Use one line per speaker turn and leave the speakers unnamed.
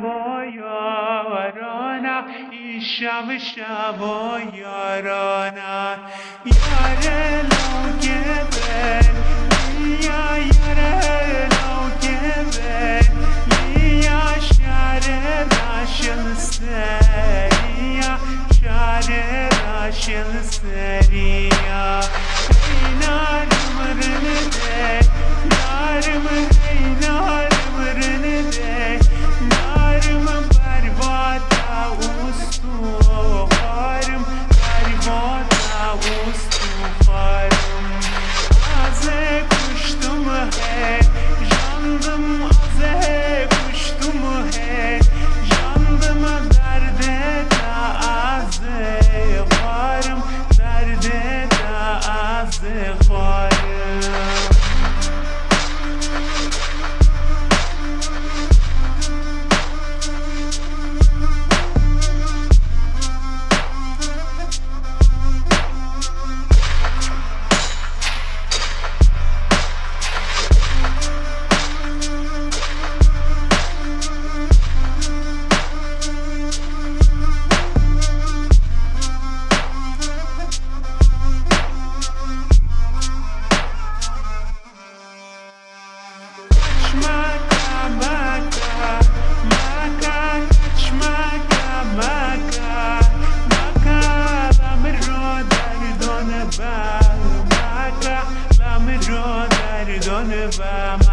و یارانه این شب و یارانه یار لوگه بل یا یار لوگه بل یا شهر راشن سریا شهر راشن سریا نارم رنده نارم هی نارم رنده نارم بربادا اوستو خارم بربادا اوستو خارم ازه کشتم هی جاندم ازه کشتم هی جاندم درده تا ازه خارم درده تا ازه خارم Done